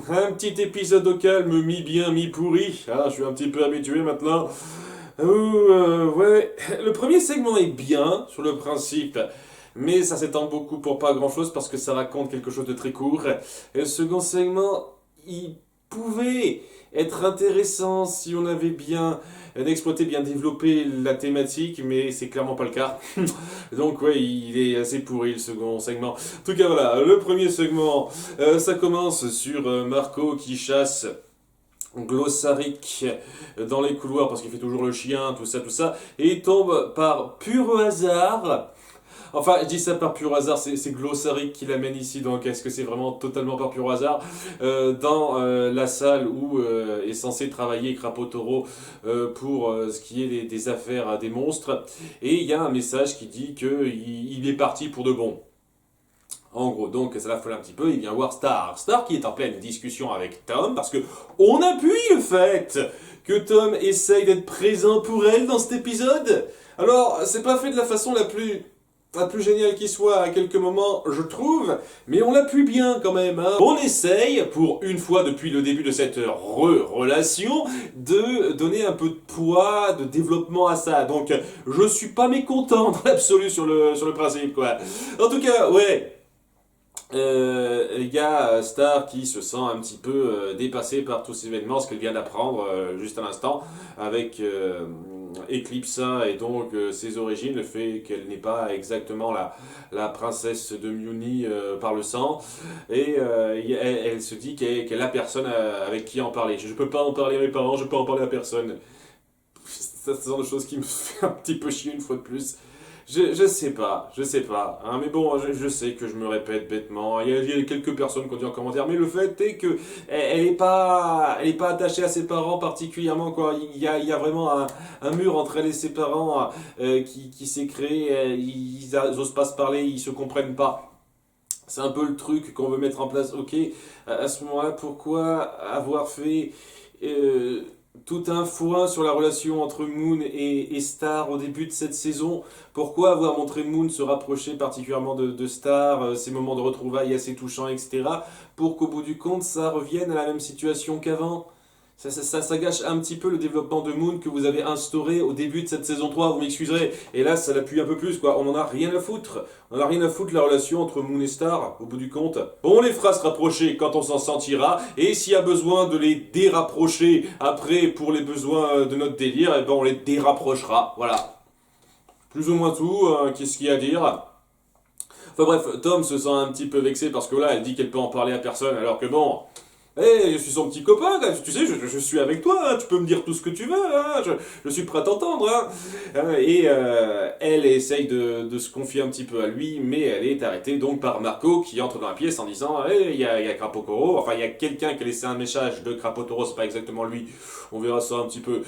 un petit épisode au calme, mi-bien, mi-pourri. Ah, je suis un petit peu habitué maintenant. Ouais, le premier segment est bien, sur le principe, mais ça s'étend beaucoup pour pas grand-chose parce que ça raconte quelque chose de très court. Et le second segment, il pouvait être intéressant si on avait bien exploité, bien développé la thématique, mais c'est clairement pas le cas. Donc ouais, il est assez pourri le second segment. En tout cas voilà, le premier segment, ça commence sur Marco qui chasse Glossaric dans les couloirs parce qu'il fait toujours le chien, tout ça, et il tombe par pur hasard. Enfin, je dis ça par pur hasard, c'est Glossaric qui l'amène ici, donc est-ce que c'est vraiment totalement par pur hasard dans la salle où est censé travailler Crapaud Toro pour ce qui est des affaires à des monstres, et il y a un message qui dit qu'il est parti pour de bon. En gros, donc ça l'affole un petit peu, il vient voir Star. Star qui est en pleine discussion avec Tom, parce que on appuie le fait que Tom essaye d'être présent pour elle dans cet épisode. Alors, c'est pas fait de la façon la plus géniale qui soit à quelques moments, je trouve, mais on l'appuie bien quand même. Hein. On essaye, pour une fois depuis le début de cette relation, de donner un peu de poids, de développement à ça. Donc, je suis pas mécontent dans l'absolu sur le principe, quoi. En tout cas, ouais. Il y a Star qui se sent un petit peu dépassé par tous ces événements, ce qu'elle vient d'apprendre juste à l'instant avec Eclipsa et donc ses origines, le fait qu'elle n'est pas exactement la princesse de Muni par le sang, et elle se dit qu'elle a personne avec qui en parler. Je peux pas en parler à mes parents, je peux en parler à personne. C'est ce genre de choses qui me fait un petit peu chier une fois de plus. Je sais pas, hein, mais bon, je sais que je me répète bêtement. Il y a quelques personnes qui ont dit en commentaire, mais le fait est que elle est pas attachée à ses parents particulièrement, quoi. Il y a vraiment un mur entre elle et ses parents qui s'est créé. Ils osent pas se parler, ils se comprennent pas. C'est un peu le truc qu'on veut mettre en place. Ok, à ce moment-là, pourquoi avoir fait tout un foin sur la relation entre Moon et Star au début de cette saison? Pourquoi avoir montré Moon se rapprocher particulièrement de Star, ces moments de retrouvailles assez touchants, etc. Pour qu'au bout du compte, ça revienne à la même situation qu'avant? Ça gâche un petit peu le développement de Moon que vous avez instauré au début de cette saison 3, vous m'excuserez. Et là, ça l'appuie un peu plus, quoi. On en a rien à foutre. On en a rien à foutre de la relation entre Moon et Star, au bout du compte. On les fera se rapprocher quand on s'en sentira, et s'il y a besoin de les dérapprocher après pour les besoins de notre délire, eh ben on les dérapprochera. Voilà. Plus ou moins tout, qu'est-ce qu'il y a à dire? Enfin bref, Tom se sent un petit peu vexé parce que là, elle dit qu'elle peut en parler à personne, alors que bon... Eh, je suis son petit copain, là. Tu sais, je suis avec toi, hein. Tu peux me dire tout ce que tu veux, hein. Je suis prêt à t'entendre. Hein. Et elle essaye de se confier un petit peu à lui, mais elle est arrêtée donc par Marco qui entre dans la pièce en disant il y a Crapaud Toro, enfin il y a quelqu'un qui a laissé un message de Crapaud Toro, c'est pas exactement lui, on verra ça un petit peu,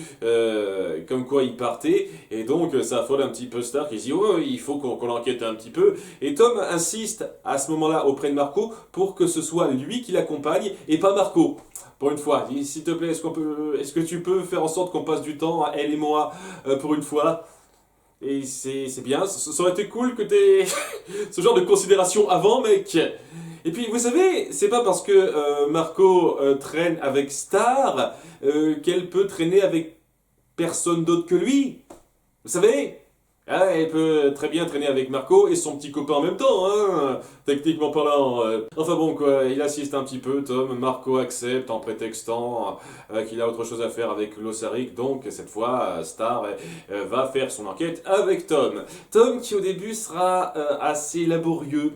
comme quoi il partait, et donc ça affole un petit peu Star qui dit oh, il faut qu'on enquête un petit peu, et Tom insiste à ce moment-là auprès de Marco pour que ce soit lui qui l'accompagne et pas Marco. Pour une fois, s'il te plaît, est-ce que tu peux faire en sorte qu'on passe du temps, elle et moi, pour une fois? Et c'est bien, ça aurait été cool que t'aies ce genre de considération avant, mec. Et puis, vous savez, c'est pas parce que Marco traîne avec Star qu'elle peut traîner avec personne d'autre que lui. Vous savez? Ah, elle peut très bien traîner avec Marco et son petit copain en même temps, hein, techniquement parlant. Enfin bon, quoi, il assiste un petit peu, Tom. Marco accepte en prétextant qu'il a autre chose à faire avec Lossaric. Donc, cette fois, Star va faire son enquête avec Tom. Tom qui, au début, sera assez laborieux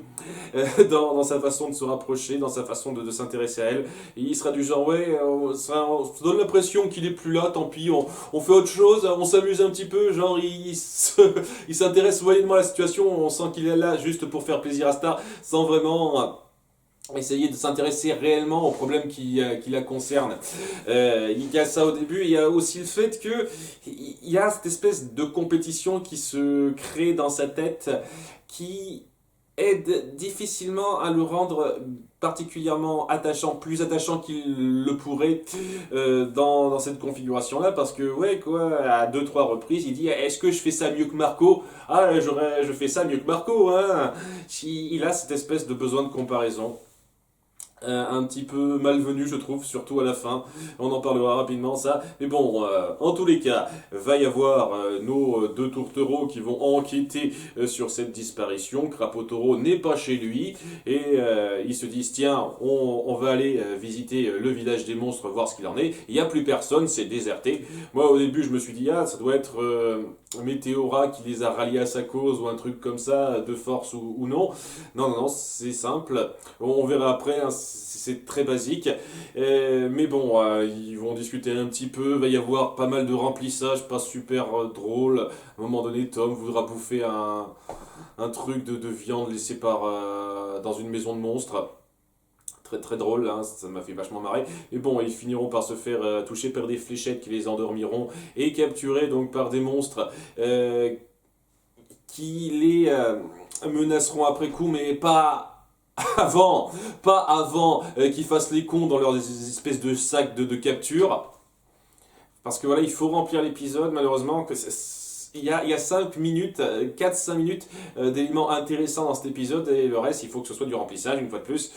dans sa façon de se rapprocher, dans sa façon de s'intéresser à elle. Et il sera du genre, ouais, on se donne l'impression qu'il est plus là, tant pis, on fait autre chose, on s'amuse un petit peu, genre, il s'intéresse moyennement à la situation, on sent qu'il est là juste pour faire plaisir à Star, sans vraiment essayer de s'intéresser réellement aux problèmes qui la concernent. Il y a ça au début, il y a aussi le fait que il y a cette espèce de compétition qui se crée dans sa tête, qui aide difficilement à le rendre particulièrement attachant, plus attachant qu'il le pourrait dans cette configuration-là, parce que, ouais, quoi, à deux, trois reprises, il dit, est-ce que je fais ça mieux que Marco? Ah, je fais ça mieux que Marco, hein. Il a cette espèce de besoin de comparaison. un petit peu malvenu, je trouve, surtout à la fin. On en parlera rapidement, ça. Mais bon, en tous les cas, va y avoir nos deux tourtereaux qui vont enquêter sur cette disparition. Crapaud Taureau n'est pas chez lui et ils se disent tiens, on va aller visiter le village des monstres, voir ce qu'il en est. Il n'y a plus personne, c'est déserté. Moi, au début, je me suis dit ah, ça doit être Météora qui les a ralliés à sa cause ou un truc comme ça, de force ou non. Non, non, non, c'est simple. On verra après, hein, c'est très basique. Mais bon, ils vont discuter un petit peu, va y avoir pas mal de remplissage, pas super drôle. À un moment donné, Tom voudra bouffer un truc de viande laissé dans une maison de monstres. Très très drôle, hein, ça m'a fait vachement marrer. Et bon, ils finiront par se faire toucher par des fléchettes qui les endormiront et capturés donc par des monstres qui les menaceront après coup, mais pas avant qu'ils fassent les cons dans leurs espèces de sacs de capture. Parce que voilà, il faut remplir l'épisode, malheureusement, il y a 5 minutes, 4-5 minutes d'éléments intéressants dans cet épisode, et le reste, il faut que ce soit du remplissage, une fois de plus.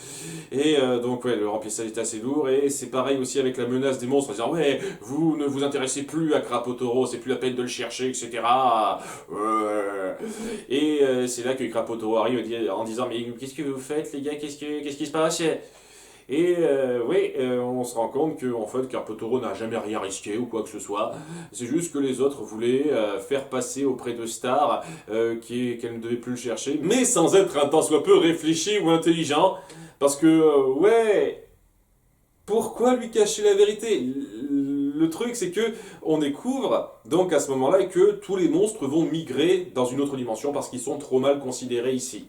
Et donc, ouais, le remplissage est assez lourd, et c'est pareil aussi avec la menace des monstres, en disant, ouais, vous ne vous intéressez plus à Crapaud Taureau, c'est plus la peine de le chercher, etc. Et c'est là que Crapaud Taureau arrive en disant, mais qu'est-ce que vous faites, les gars, qu'est-ce qui se passe? Et oui, on se rend compte que en fait, Crapaud Taureau n'a jamais rien risqué ou quoi que ce soit. C'est juste que les autres voulaient faire passer auprès de Star qu'elle ne devait plus le chercher, mais sans être un tant soit peu réfléchi ou intelligent. Parce que, ouais, pourquoi lui cacher la vérité? Le truc, c'est que on découvre donc à ce moment-là que tous les monstres vont migrer dans une autre dimension parce qu'ils sont trop mal considérés ici.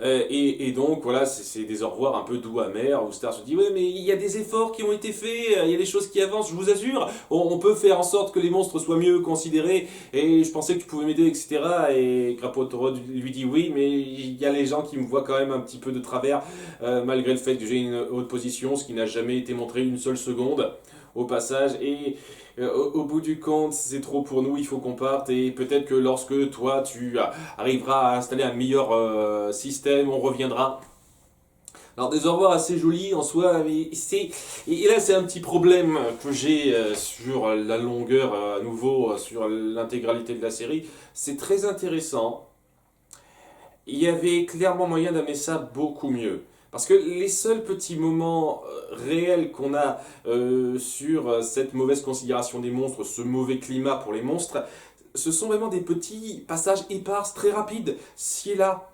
Et donc, voilà, c'est des au revoir un peu doux, amers, où Star se dit, ouais, mais il y a des efforts qui ont été faits, il y a des choses qui avancent, je vous assure, on peut faire en sorte que les monstres soient mieux considérés, et je pensais que tu pouvais m'aider, etc. Et Crapaud Taureau lui dit, oui, mais il y a les gens qui me voient quand même un petit peu de travers, malgré le fait que j'ai une haute position, ce qui n'a jamais été montré une seule seconde au passage. Et au bout du compte, c'est trop pour nous, il faut qu'on parte. Et peut-être que lorsque toi, tu arriveras à installer un meilleur système, on reviendra. Alors des au revoir assez jolis en soi, mais et là c'est un petit problème que j'ai sur la longueur à nouveau, sur l'intégralité de la série. C'est très intéressant. Il y avait clairement moyen d'amener ça beaucoup mieux. Parce que les seuls petits moments réels qu'on a sur cette mauvaise considération des monstres, ce mauvais climat pour les monstres, ce sont vraiment des petits passages épars, très rapides, ci et là.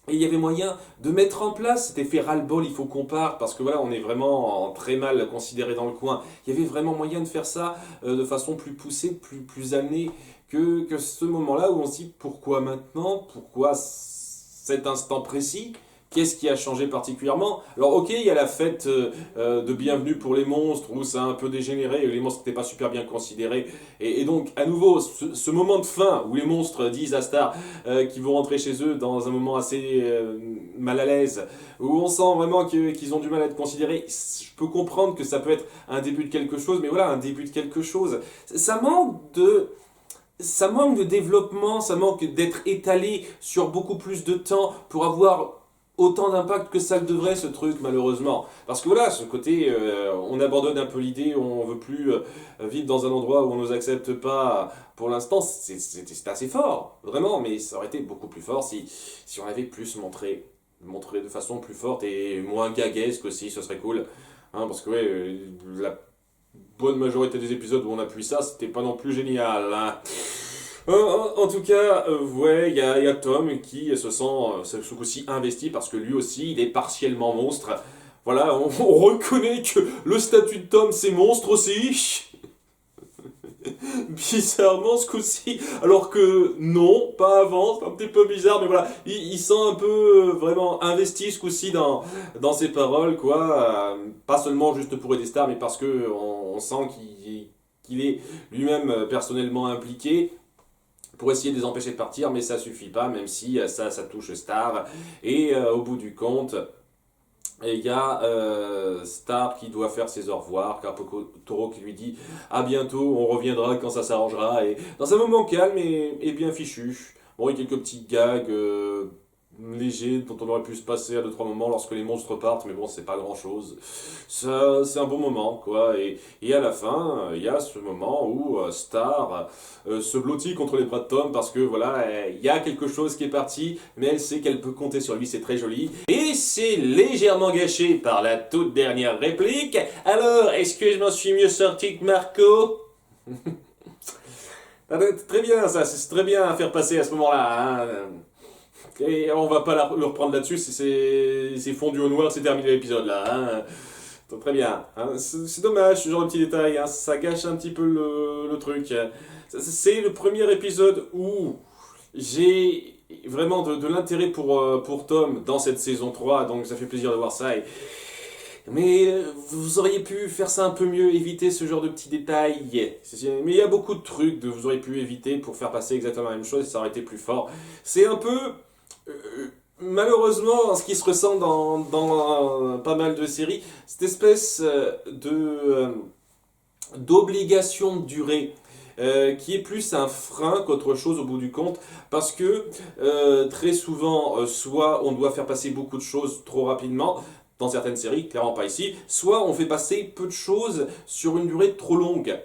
Et il y avait moyen de mettre en place cet effet ras-le-bol, il faut qu'on parte, parce que voilà, on est vraiment très mal considéré dans le coin. Il y avait vraiment moyen de faire ça de façon plus poussée, plus amenée que ce moment-là où on se dit pourquoi maintenant, pourquoi cet instant précis. Qu'est-ce qui a changé particulièrement? Alors ok, il y a la fête de bienvenue pour les monstres, où ça a un peu dégénéré, les monstres n'étaient pas super bien considérés. Et donc, à nouveau, ce moment de fin, où les monstres disent à Star qu'ils vont rentrer chez eux dans un moment assez mal à l'aise, où on sent vraiment qu'ils ont du mal à être considérés, je peux comprendre que ça peut être un début de quelque chose, mais voilà, un début de quelque chose. Ça manque de... Ça manque de développement, ça manque d'être étalé sur beaucoup plus de temps pour avoir autant d'impact que ça le devrait, ce truc, malheureusement. Parce que voilà, ce côté, on abandonne un peu l'idée, on veut plus vivre dans un endroit où on nous accepte pas. Pour l'instant, c'est assez fort, vraiment, mais ça aurait été beaucoup plus fort si on avait plus montré de façon plus forte et moins gaguesque aussi, ce serait cool. Hein, parce que ouais, la bonne majorité des épisodes où on appuie ça, c'était pas non plus génial. Hein. En tout cas, ouais, il y a Tom qui se sent ce coup-ci investi parce que lui aussi, il est partiellement monstre. Voilà, on reconnaît que le statut de Tom, c'est monstre aussi. Bizarrement ce coup-ci, alors que non, pas avant, c'est un petit peu bizarre, mais voilà, il sent un peu vraiment investi ce coup-ci dans ses paroles, quoi. Pas seulement juste pour aider Star, mais parce que on sent qu'il est lui-même personnellement impliqué pour essayer de les empêcher de partir, mais ça suffit pas, même si ça touche Star. Et au bout du compte, il y a Star qui doit faire ses au revoir, Crapaud Taureau qui lui dit à bientôt, on reviendra quand ça s'arrangera, et dans un moment calme et bien fichu. Bon, il y a quelques petits gags léger dont on aurait pu se passer à 2-3 moments lorsque les monstres partent, mais bon, c'est pas grand chose. Ça, c'est un bon moment, quoi. Et à la fin, il y a ce moment où Star se blottit contre les bras de Tom parce que voilà, il y a quelque chose qui est parti, mais elle sait qu'elle peut compter sur lui, c'est très joli. Et c'est légèrement gâché par la toute dernière réplique. Alors, est-ce que je m'en suis mieux sorti que Marco? Très bien, ça, c'est très bien à faire passer à ce moment-là, hein. Et on va pas le reprendre là-dessus, c'est fondu au noir, c'est terminé l'épisode là, hein. Donc, très bien, hein. C'est dommage ce genre de petits détails, hein. Ça gâche un petit peu le truc. C'est le premier épisode où j'ai vraiment de l'intérêt pour Tom dans cette saison 3, donc ça fait plaisir de voir ça. Mais vous auriez pu faire ça un peu mieux, éviter ce genre de petits détails. Mais il y a beaucoup de trucs que vous auriez pu éviter pour faire passer exactement la même chose et ça aurait été plus fort. C'est un peu... malheureusement, ce qui se ressent dans pas mal de séries, cette espèce d'obligation de durée. Qui est plus un frein qu'autre chose au bout du compte, parce que très souvent, soit on doit faire passer beaucoup de choses trop rapidement, dans certaines séries, clairement pas ici, soit on fait passer peu de choses sur une durée trop longue.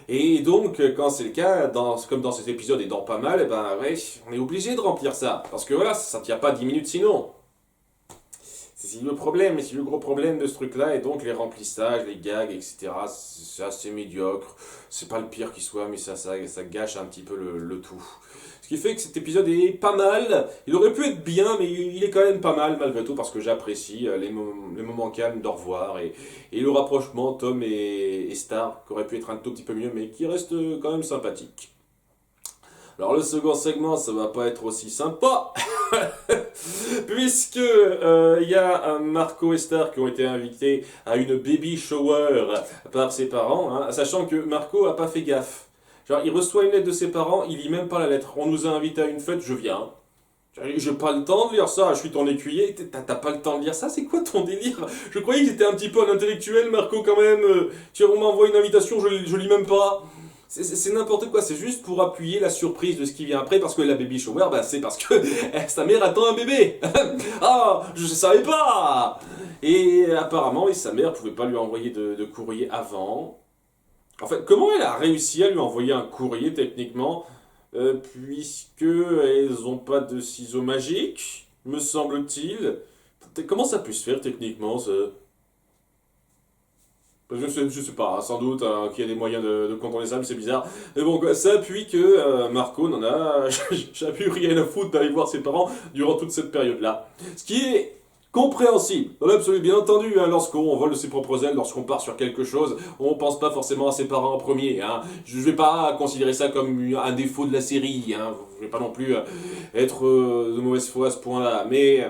Et donc, quand c'est le cas, comme dans cet épisode et dans pas mal, eh ben ouais, on est obligé de remplir ça, parce que voilà, ça ne tient pas 10 minutes sinon. C'est le problème, c'est le gros problème de ce truc-là, et donc les remplissages, les gags, etc., c'est assez médiocre. C'est pas le pire qui soit, mais ça gâche un petit peu le tout. Ce qui fait que cet épisode est pas mal. Il aurait pu être bien, mais il est quand même pas mal malgré tout, parce que j'apprécie les moments calmes d'au revoir, et le rapprochement Tom et Star, qui aurait pu être un tout petit peu mieux, mais qui reste quand même sympathique. Alors le second segment, ça va pas être aussi sympa, puisque y a Marco et Star qui ont été invités à une baby shower par ses parents, hein, sachant que Marco a pas fait gaffe. Genre, il reçoit une lettre de ses parents, il lit même pas la lettre. On nous a invités à une fête, je viens. J'ai pas le temps de lire ça, je suis ton écuyer, t'as pas le temps de lire ça, c'est quoi ton délire? Je croyais que j'étais un petit peu un intellectuel, Marco, quand même. On m'envoie une invitation, je lis même pas. C'est n'importe quoi, c'est juste pour appuyer la surprise de ce qui vient après, parce que la baby shower, bah, c'est parce que sa mère attend un bébé. Ah, je savais pas. Et apparemment, sa mère pouvait pas lui envoyer de courrier avant. En fait, comment elle a réussi à lui envoyer un courrier techniquement, puisque elles ont pas de ciseaux magiques, me semble-t-il. Comment ça peut se faire techniquement, ça? Je sais pas, hein, sans doute qu'il y a des moyens de contourner ça, mais c'est bizarre. Mais bon, quoi, ça appuie que Marco n'en a jamais eu rien à foutre d'aller voir ses parents durant toute cette période-là. Ce qui est compréhensible, dans l'absolu, bien entendu, hein, lorsqu'on vole de ses propres ailes, lorsqu'on part sur quelque chose, on pense pas forcément à ses parents en premier. Hein. Je vais pas considérer ça comme un défaut de la série, hein. Je vais pas non plus être de mauvaise foi à ce point-là, mais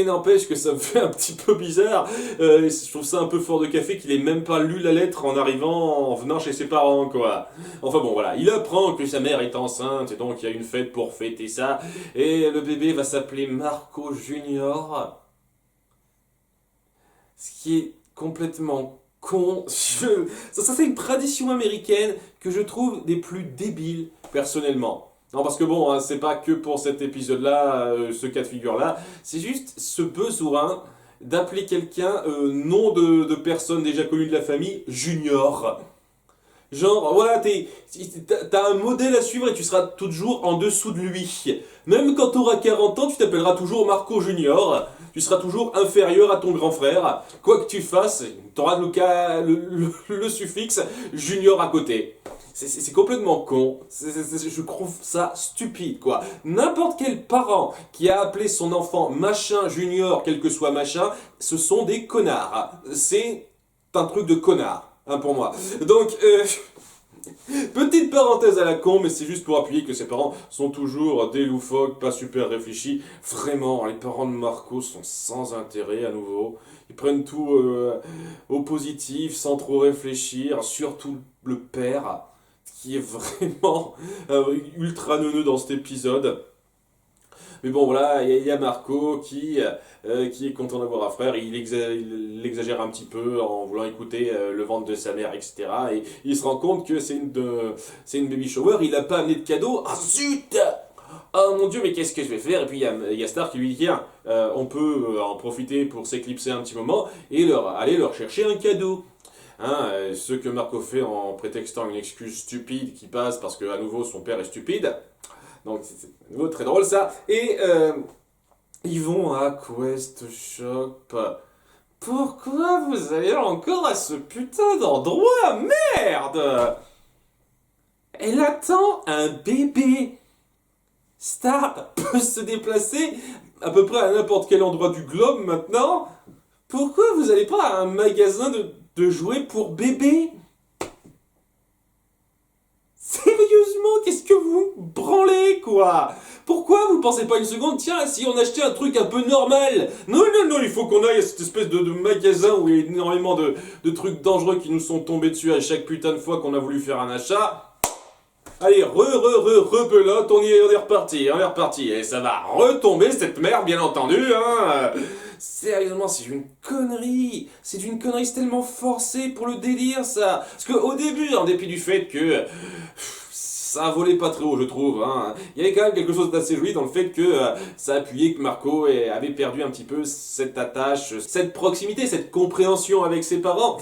n'empêche que ça me fait un petit peu bizarre. Je trouve ça un peu fort de café qu'il ait même pas lu la lettre en arrivant, en venant chez ses parents, quoi. Enfin bon, voilà. Il apprend que sa mère est enceinte, et donc il y a une fête pour fêter ça. Et le bébé va s'appeler Marco Junior. Ce qui est complètement con. Ça c'est une tradition américaine que je trouve des plus débiles, personnellement. Non, parce que bon, hein, c'est pas que pour cet épisode-là, ce cas de figure-là, c'est juste ce besoin d'appeler quelqu'un, nom de personne déjà connue de la famille, Junior. Genre, voilà, t'as un modèle à suivre et tu seras toujours en dessous de lui. Même quand t'auras 40 ans, tu t'appelleras toujours Marco Junior. Tu seras toujours inférieur à ton grand frère. Quoi que tu fasses, t'auras le suffixe Junior à côté. C'est complètement con. Je trouve ça stupide, quoi. N'importe quel parent qui a appelé son enfant machin junior, quel que soit machin, ce sont des connards. C'est un truc de connard, hein, pour moi. Donc, petite parenthèse à la con, mais c'est juste pour appuyer que ses parents sont toujours des loufoques, pas super réfléchis. Vraiment, les parents de Marco sont sans intérêt à nouveau. Ils prennent tout au positif, sans trop réfléchir, surtout le père, qui est vraiment ultra neuneux dans cet épisode. Mais bon, voilà, il y a Marco qui est content d'avoir un frère. Il exagère un petit peu en voulant écouter le ventre de sa mère, etc. Et il se rend compte que c'est une baby shower. Il n'a pas amené de cadeau. Ah zut! Oh mon Dieu, mais qu'est-ce que je vais faire? Et puis il y a Star qui lui dit, tiens, on peut en profiter pour s'éclipser un petit moment et aller leur chercher un cadeau. Hein, ce que Marco fait en prétextant une excuse stupide qui passe parce que à nouveau son père est stupide. Donc c'est à nouveau très drôle ça. Et ils vont à Quest Shop. Pourquoi vous allez encore à ce putain d'endroit? Merde! Elle attend un bébé. Star peut se déplacer à peu près à n'importe quel endroit du globe maintenant. Pourquoi vous allez pas à un magasin de jouets pour bébés? Sérieusement, qu'est-ce que vous branlez, quoi? Pourquoi vous pensez pas une seconde, tiens, si on achetait un truc un peu normal? Non, non, non, il faut qu'on aille à cette espèce de magasin où il y a énormément de trucs dangereux qui nous sont tombés dessus à chaque putain de fois qu'on a voulu faire un achat. Allez, rebelote, on est reparti, et ça va retomber cette merde, bien entendu, hein. Sérieusement, c'est une connerie, c'est tellement forcé pour le délire, ça. Parce qu'au début, en dépit du fait que ça volait pas très haut, je trouve, hein, il y avait quand même quelque chose d'assez joli dans le fait que ça appuyait que Marco avait perdu un petit peu cette attache, cette proximité, cette compréhension avec ses parents,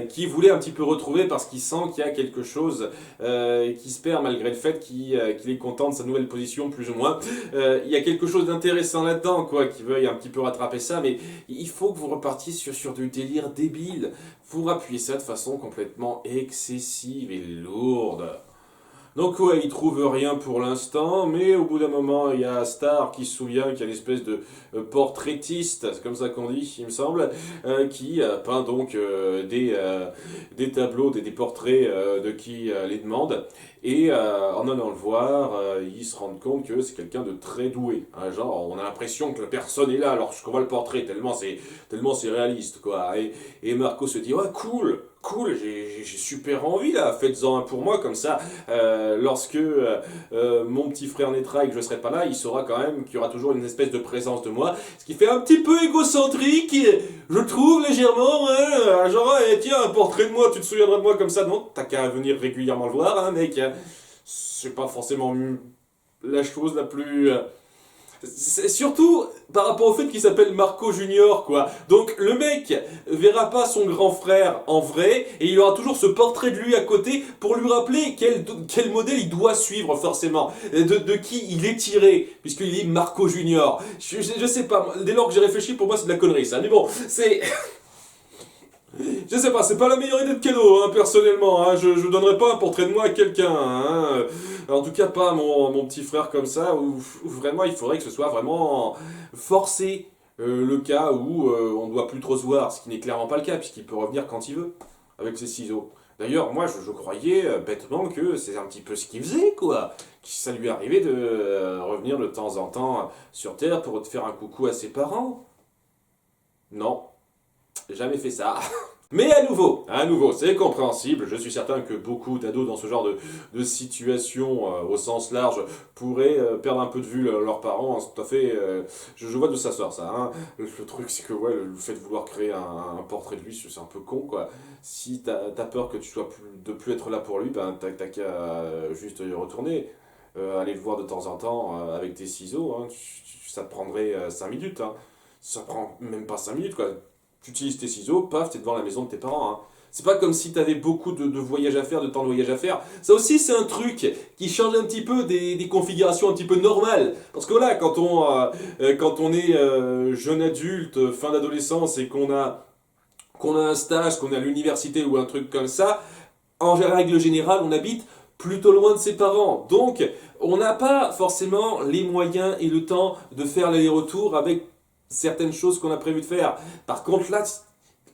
qu'il voulait un petit peu retrouver parce qu'il sent qu'il y a quelque chose qui se perd malgré le fait qu'il est content de sa nouvelle position, plus ou moins. Il y a quelque chose d'intéressant là-dedans, quoi, qui veuille un petit peu rattraper ça, mais il faut que vous repartiez sur du délire débile. Vous appuyez ça de façon complètement excessive et lourde. Donc ouais, il trouve rien pour l'instant, mais au bout d'un moment, il y a Star qui se souvient qu'il y a une espèce de portraitiste, c'est comme ça qu'on dit, il me semble, qui peint donc des tableaux, des portraits de qui les demande. Et en allant le voir, ils se rendent compte que c'est quelqu'un de très doué. Hein, genre, on a l'impression que la personne est là lorsqu'on voit le portrait, tellement c'est réaliste, quoi. Et Marco se dit, ouais, cool, j'ai super envie là, faites-en un pour moi, comme ça, lorsque mon petit frère naîtra et que je serai pas là, il saura quand même qu'il y aura toujours une espèce de présence de moi, ce qui fait un petit peu égocentrique, je trouve légèrement, hein, genre, tiens, un portrait de moi, tu te souviendras de moi comme ça, non, t'as qu'à venir régulièrement le voir, hein, mec, c'est pas forcément la chose la plus... C'est surtout par rapport au fait qu'il s'appelle Marco Junior, quoi. Donc le mec verra pas son grand frère en vrai, et il aura toujours ce portrait de lui à côté pour lui rappeler quel modèle il doit suivre forcément, de qui il est tiré, puisqu'il est Marco Junior. Je sais pas, dès lors que j'ai réfléchi, pour moi c'est de la connerie ça, mais bon, c'est... Je sais pas, c'est pas la meilleure idée de cadeau, hein, personnellement, hein, je donnerais pas un portrait de moi à quelqu'un, hein. En tout cas pas à mon petit frère comme ça, où vraiment il faudrait que ce soit vraiment forcé, le cas où on doit plus trop se voir, ce qui n'est clairement pas le cas, puisqu'il peut revenir quand il veut, avec ses ciseaux. D'ailleurs, moi je croyais bêtement que c'est un petit peu ce qu'il faisait, quoi. Que ça lui arrivait de revenir de temps en temps sur Terre pour te faire un coucou à ses parents. Non. Jamais fait ça. Mais à nouveau, c'est compréhensible. Je suis certain que beaucoup d'ados dans ce genre de situation au sens large pourraient perdre un peu de vue leurs parents. Hein, tout à fait. Je vois d'où ça sort ça. Hein. Le truc, c'est que ouais, le fait de vouloir créer un portrait de lui, c'est un peu con, quoi. Si t'as peur que tu sois de plus être là pour lui, ben t'as qu'à juste y retourner. Aller le voir de temps en temps avec tes ciseaux. Hein. Ça te prendrait 5 minutes. Hein. Ça prend même pas 5 minutes, quoi. Tu utilises tes ciseaux, paf, t'es devant la maison de tes parents. Hein. C'est pas comme si t'avais beaucoup de voyages à faire, de temps de voyage à faire. Ça aussi, c'est un truc qui change un petit peu des configurations un petit peu normales. Parce que voilà, quand on est jeune adulte, fin d'adolescence, et qu'on a un stage, qu'on est à l'université ou un truc comme ça, en règle générale, on habite plutôt loin de ses parents. Donc, on n'a pas forcément les moyens et le temps de faire l'aller-retour avec certaines choses qu'on a prévu de faire. Par contre, là,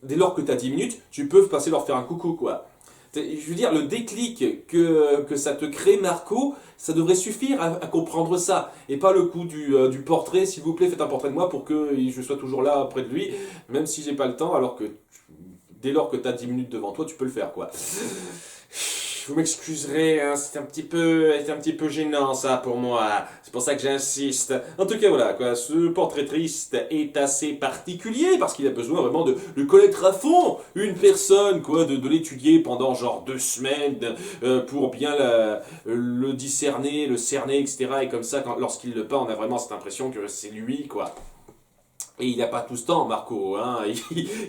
dès lors que tu as 10 minutes, tu peux passer leur faire un coucou, quoi. Je veux dire, le déclic que ça te crée, Marco, ça devrait suffire à comprendre ça. Et pas le coup du portrait, s'il vous plaît, faites un portrait de moi pour que je sois toujours là près de lui, même si j'ai pas le temps, alors que dès lors que tu as 10 minutes devant toi, tu peux le faire, quoi. vous m'excuserez, hein, c'est un petit peu gênant ça pour moi. C'est pour ça que j'insiste. En tout cas, voilà, quoi, ce portrait triste est assez particulier parce qu'il a besoin vraiment de connaître à fond une personne, quoi, de l'étudier pendant genre 2 semaines pour bien le discerner, le cerner, etc. Et comme ça, lorsqu'il le peint, on a vraiment cette impression que c'est lui, quoi. Et il n'a pas tout ce temps, Marco, hein.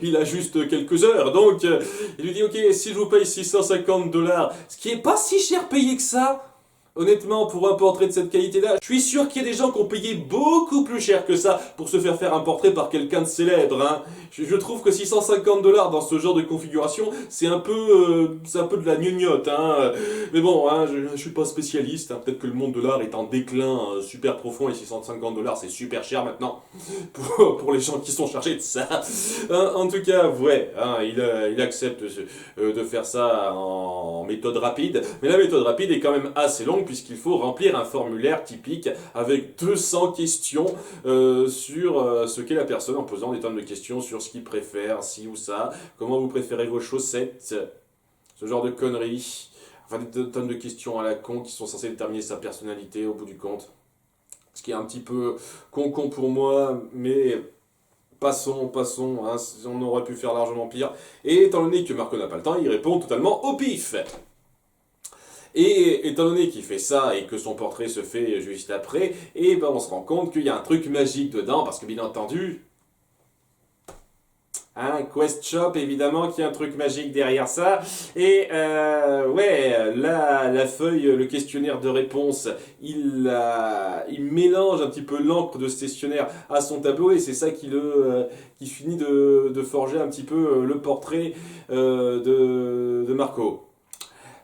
Il a juste quelques heures. Donc, il lui dit, ok, si je vous paye 650 $, ce qui est pas si cher payé que ça, honnêtement, pour un portrait de cette qualité-là, je suis sûr qu'il y a des gens qui ont payé beaucoup plus cher que ça pour se faire un portrait par quelqu'un de célèbre, hein. Je trouve que 650 $ dans ce genre de configuration, c'est un peu de la gnognotte, hein. Mais bon, hein, je suis pas spécialiste, hein. Peut-être que le monde de l'art est en déclin super profond et 650 $ c'est super cher maintenant pour les gens qui sont chargés de ça. En tout cas, ouais, hein, il accepte de faire ça en méthode rapide, mais la méthode rapide est quand même assez longue puisqu'il faut remplir un formulaire typique avec 200 questions sur ce qu'est la personne en posant des tonnes de questions sur ce qu'il préfère, ci ou ça, comment vous préférez vos chaussettes, ce genre de conneries. Enfin, des tonnes de questions à la con qui sont censées déterminer sa personnalité au bout du compte. Ce qui est un petit peu con pour moi, mais passons, hein, on aurait pu faire largement pire. Et étant donné que Marco n'a pas le temps, il répond totalement au pif. Et étant donné qu'il fait ça et que son portrait se fait juste après, et ben on se rend compte qu'il y a un truc magique dedans, parce que bien entendu, hein, Quest Shop, évidemment, qu'il y a un truc magique derrière ça. Et ouais, là, la feuille, le questionnaire de réponse, il mélange un petit peu l'encre de ce questionnaire à son tableau, et c'est ça qui finit de forger un petit peu le portrait de Marco.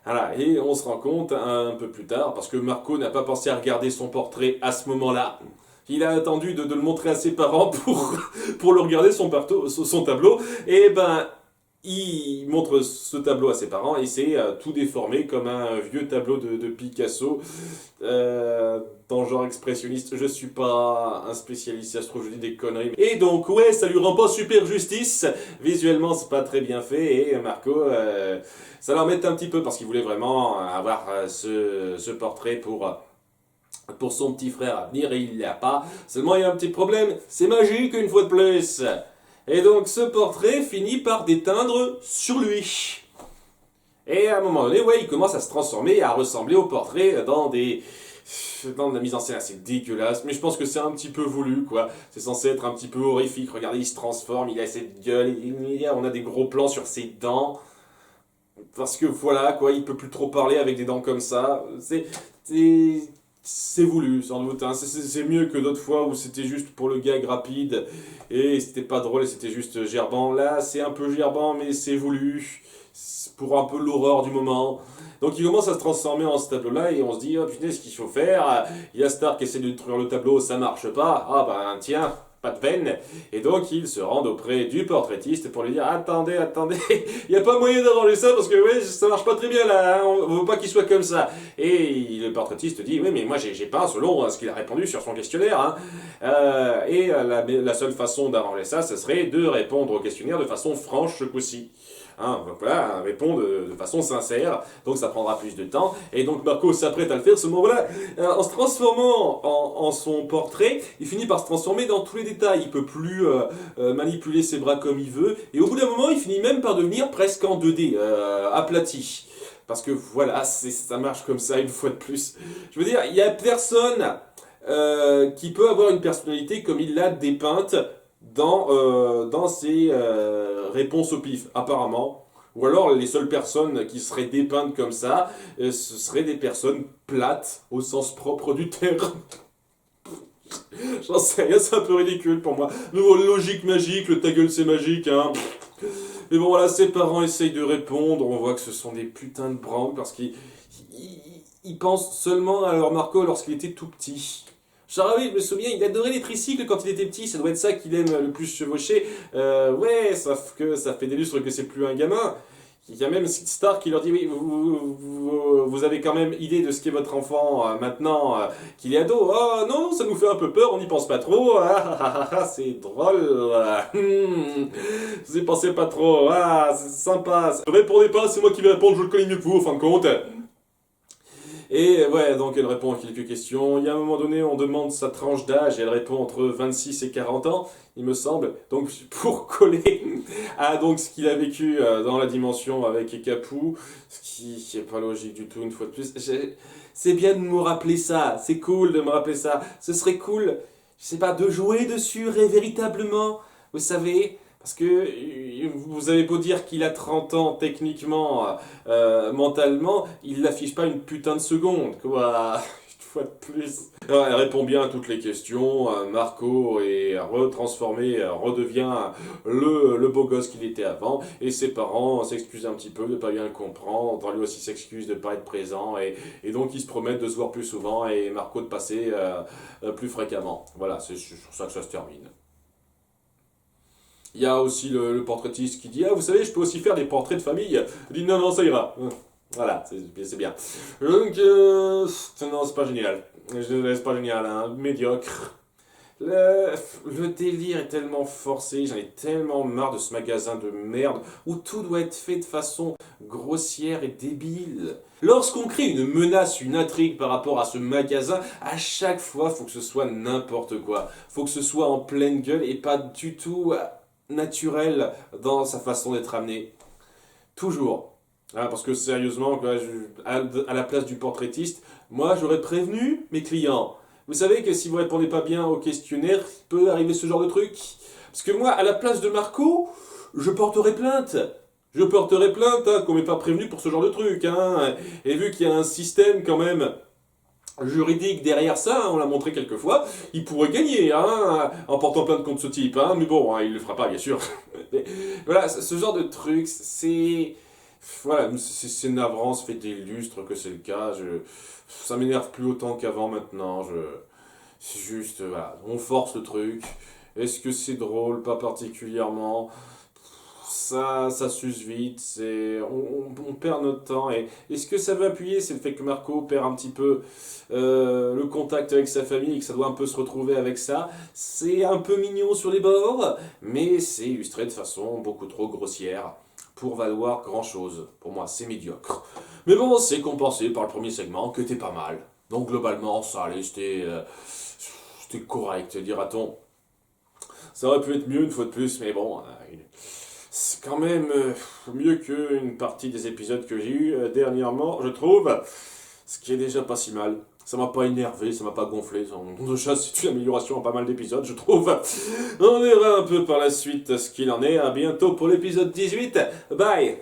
Voilà, et on se rend compte un peu plus tard, parce que Marco n'a pas pensé à regarder son portrait à ce moment-là. Il a attendu de le montrer à ses parents pour le regarder son tableau, et ben il montre ce tableau à ses parents et c'est tout déformé comme un vieux tableau de Picasso dans le genre expressionniste. Je suis pas un spécialiste, ça se trouve je dis des conneries. Et donc ouais, ça lui rend pas super justice. Visuellement c'est pas très bien fait et Marco ça l'embête un petit peu parce qu'il voulait vraiment avoir ce portrait pour son petit frère à venir et il l'a pas. Seulement il y a un petit problème, c'est magique une fois de plus. Et donc ce portrait finit par déteindre sur lui. Et à un moment donné, ouais, il commence à se transformer et à ressembler au portrait dans de la mise en scène assez dégueulasse, mais je pense que c'est un petit peu voulu, quoi. C'est censé être un petit peu horrifique. Regardez, il se transforme, il a cette gueule, on a des gros plans sur ses dents. Parce que voilà, quoi, il peut plus trop parler avec des dents comme ça. C'est voulu, sans doute. Hein. C'est mieux que d'autres fois où c'était juste pour le gag rapide et c'était pas drôle et c'était juste gerbant. Là, c'est un peu gerbant, mais c'est voulu. C'est pour un peu l'horreur du moment. Donc il commence à se transformer en ce tableau-là et on se dit, oh putain, ce qu'il faut faire. Il y a Star qui essaie de détruire le tableau, ça marche pas. Ah ben tiens, pas de peine. Et donc ils se rendent auprès du portraitiste pour lui dire, attendez, il n'y a pas moyen d'arranger ça parce que ouais, ça marche pas très bien là, hein, on veut pas qu'il soit comme ça. Et le portraitiste dit, oui mais moi j'ai peint selon ce qu'il a répondu sur son questionnaire. Hein. La seule façon d'arranger ça, ce serait de répondre au questionnaire de façon franche ce coup-ci. Hein, donc voilà, répond de façon sincère, donc ça prendra plus de temps, et donc Marco s'apprête à le faire, ce moment-là, en se transformant en son portrait, il finit par se transformer dans tous les détails, il peut plus manipuler ses bras comme il veut, et au bout d'un moment, il finit même par devenir presque en 2D, aplati. Parce que voilà, ça marche comme ça une fois de plus. Je veux dire, il n'y a personne qui peut avoir une personnalité comme il l'a dépeinte dans ses réponses au pif, apparemment. Ou alors les seules personnes qui seraient dépeintes comme ça, ce seraient des personnes plates au sens propre du terme. J'en sais rien, c'est un peu ridicule pour moi. Nouveau logique magique, le ta gueule c'est magique, hein. Mais bon voilà, ses parents essayent de répondre, on voit que ce sont des putains de branles parce qu'ils pensent seulement à leur Marco lorsqu'il était tout petit. Genre, oui, je me souviens, il adorait les tricycles quand il était petit, ça doit être ça qu'il aime le plus chevaucher. Ouais, sauf que ça fait des lustres que c'est plus un gamin. Il y a même Star qui leur dit, oui, vous avez quand même idée de ce qu'est votre enfant maintenant qu'il est ado. Ah non, ça nous fait un peu peur, on n'y pense pas trop. C'est drôle. Vous y pensez pas trop. Ah, c'est sympa. Ne répondez pas, c'est moi qui vais répondre, je le connais mieux que vous, en fin de compte. Et ouais, donc elle répond à quelques questions. Il y a un moment donné, on demande sa tranche d'âge et elle répond entre 26 et 40 ans, il me semble. Donc pour coller à donc ce qu'il a vécu dans la dimension avec Capou, ce qui est pas logique du tout une fois de plus. C'est bien de me rappeler ça, c'est cool de me rappeler ça. Ce serait cool, je sais pas, de jouer dessus véritablement, vous savez. Parce que vous avez beau dire qu'il a 30 ans techniquement, mentalement, il l'affiche pas une putain de seconde, quoi. Une fois de plus. Alors, elle répond bien à toutes les questions. Marco est retransformé, redevient le beau gosse qu'il était avant. Et ses parents s'excusent un petit peu de pas bien le comprendre. Lui aussi s'excuse de pas être présent. Et donc ils se promettent de se voir plus souvent et Marco de passer plus fréquemment. Voilà, c'est sur ça que ça se termine. Il y a aussi le portraitiste qui dit, ah, vous savez, je peux aussi faire des portraits de famille. Il dit, non, non, ça ira. Voilà, c'est bien. Donc, non, c'est pas génial. C'est pas génial, hein. Médiocre. Le délire est tellement forcé, j'en ai tellement marre de ce magasin de merde où tout doit être fait de façon grossière et débile. Lorsqu'on crée une menace, une intrigue par rapport à ce magasin, à chaque fois, faut que ce soit n'importe quoi. Faut que ce soit en pleine gueule et pas du tout naturel dans sa façon d'être amené. Toujours. Ah, parce que sérieusement, quoi, à la place du portraitiste, moi j'aurais prévenu mes clients. Vous savez que si vous répondez pas bien au questionnaire, il peut arriver ce genre de truc. Parce que moi, à la place de Marco, je porterai plainte. Je porterai plainte, hein, qu'on m'ait pas prévenu pour ce genre de truc. Hein. Et vu qu'il y a un système quand même juridique derrière ça, hein, on l'a montré quelques fois, il pourrait gagner hein, en portant plainte contre ce type. Hein, mais bon, hein, il le fera pas, bien sûr. Mais, voilà, ce genre de truc, c'est... Voilà, c'est navrant, ça fait des lustres que c'est le cas. Ça m'énerve plus autant qu'avant maintenant. C'est juste, voilà, on force le truc. Est-ce que c'est drôle? Pas particulièrement. Ça s'use vite, on perd notre temps. Et ce que ça veut appuyer, c'est le fait que Marco perd un petit peu le contact avec sa famille et que ça doit un peu se retrouver avec ça. C'est un peu mignon sur les bords, mais c'est illustré de façon beaucoup trop grossière pour valoir grand chose. Pour moi, c'est médiocre. Mais bon, c'est compensé par le premier segment, qui était pas mal. Donc globalement, ça allait, c'était correct, dira-t-on. Ça aurait pu être mieux une fois de plus, mais bon, c'est quand même mieux qu'une partie des épisodes que j'ai eu dernièrement, je trouve. Ce qui est déjà pas si mal. Ça m'a pas énervé, ça m'a pas gonflé. Déjà, c'est une amélioration en pas mal d'épisodes, je trouve. On verra un peu par la suite ce qu'il en est. À bientôt pour l'épisode 18. Bye!